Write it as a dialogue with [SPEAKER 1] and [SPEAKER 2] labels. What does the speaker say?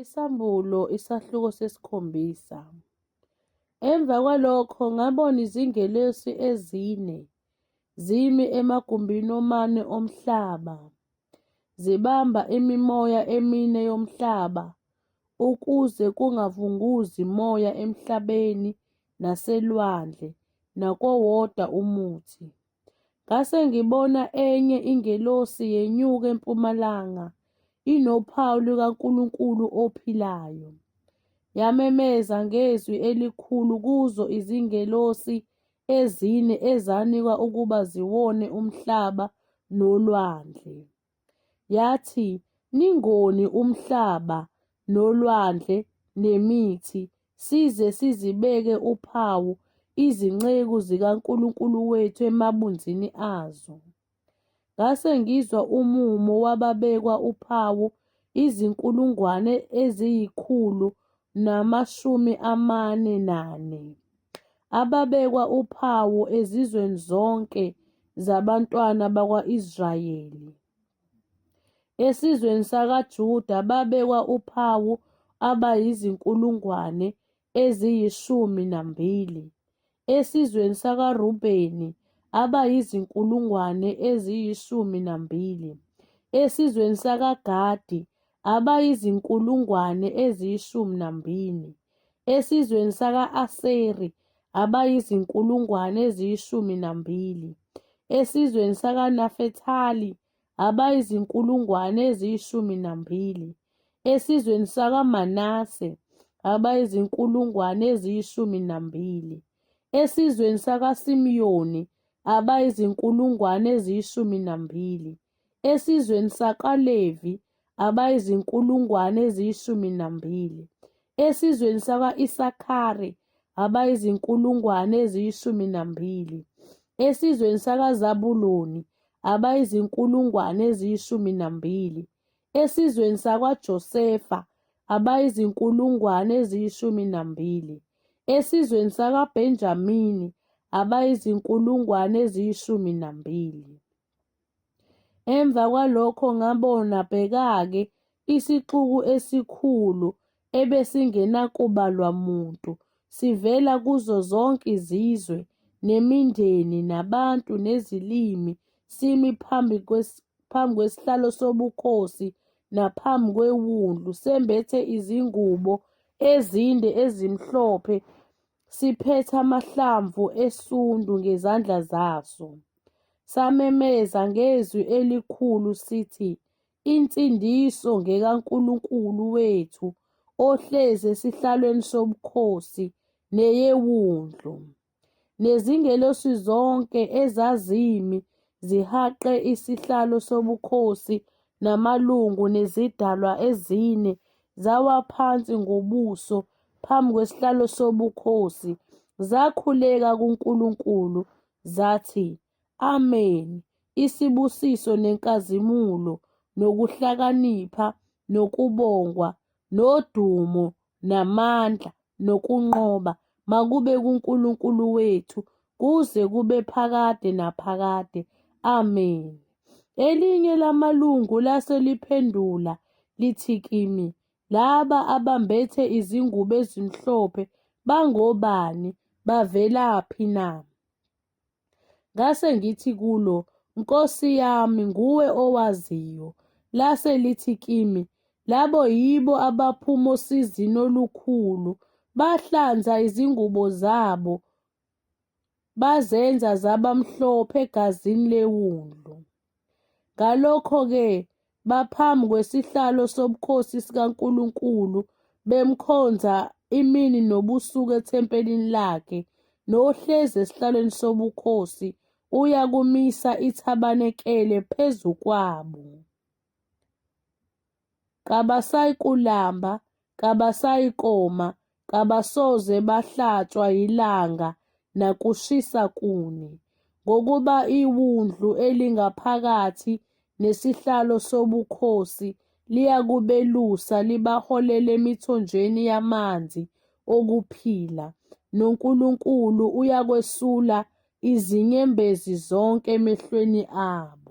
[SPEAKER 1] Isambulo isahluko 7. Emva kwalokho ngabona izingelosi ezine zimi emagumbini womane omhlaba, zibamba imimoya emine yomhlaba, ukuze kungavunguzi moya emhlabeni naselwandle nakuwo wodwa umuthi. Ngase ngibona enye ingelosi yenyuka empumalanga, inophawu lukaNkulunkulu ophilayo. Yamemeza ngezwi elikhulu kuzo izingelosi ezine ezanikwa ukuba ziwone umhlaba nolwandle. Yathi, "Ningoni umhlaba nolwandle nemithi, size sizibeke uphawu izinceku zikaNkulunkulu wethu emabunzini azo." Ngase ngizwa umumo wababekwa uphawu 144,000 ababekwa uphawu ezizweni zonke zabantwana bakwa-Israyeli. Esizweni sakaJuda babekwa uphawu abayizi12,000, esizweni sakaRubheni abayizi12,000, esizweni sakaGadi abayizi12,000, esizweni saka-Aseri abayizi12,000, esizweni sakaNafethali abayizi12,000, esizweni sakaManase abayizi12,000, esizweni sakaSimiyoni abayizi12,000, esizweni sakaLevi abayizi12,000, esizweni saka-Isakhari abayizi12,000, esizweni sakaZabuloni abayizi12,000, esizweni sakwaJosefa abayizi12,000, esizweni sakaBhenjamini abayizi12,000. Emva kwalokho ngabona bheka-ke isixuku esikhulu ebesingenakubalwa muntu sivela kuzo zonke izizwe nemindeni nabantu nezilimi simi phambi kwesihlalo sobukhosi naphambi kweWundlu, sembethe izingubo ezinde ezimhlophe, siphethe amahlamvu esundu ngezandla zaso. Samemeza ngezwi elikhulu sithi, "Insindiso ngekaNkulunkulu wethu ohlezi esihlalweni sobukhosi neyeWundlu." Nezingelosi zonke ezazimi zihaqe isihlalo sobukhosi namalungu nezidalwa ezine zawa phansi ngobuso phambi kwesihlalo sobukhosi, zakhuleka kuNkulunkulu, zathi, "Amen, isibusiso nenkazimulo nokuhlakanipha nokubongwa nodumo namandla nokunqoba makube kuNkulunkulu wethu kuze kube phakade naphakade. Amen." Elinye lamalungu lase liphendula lithi kimi, "Laba abambethe izingubo ezimhlophe bangobani? Bavelaphi na?" Ngase ngithi kulo, "Nkosi yami, nguwe owaziyo." Lase lithi kimi, "Labo yibo abaphuma osizini olukhulu, bahlanza izingubo zabo bazenza zaba mhlophe egazini leWundlu." Ngalokho-ke baphambi kwesihlalo sobukhosi sikaNkulunkulu, bemkhonza imini nobusuku ethempelini lakhe, nohlezi esihlalweni sobukhosi uyakumisa ithabanekele phezu kwabo. Kabasayikulamba, kabasayikoma, kabasoze bahlatshwa yilanga nakushisa kune, ngokuba iWundlu elingaphakathi nesihlalo sobukhosi liyakubelusa libaholele emithonjeni yamanzi okuphila, noNkulunkulu uyakwesula izinyembezi zonke emehlweni abo.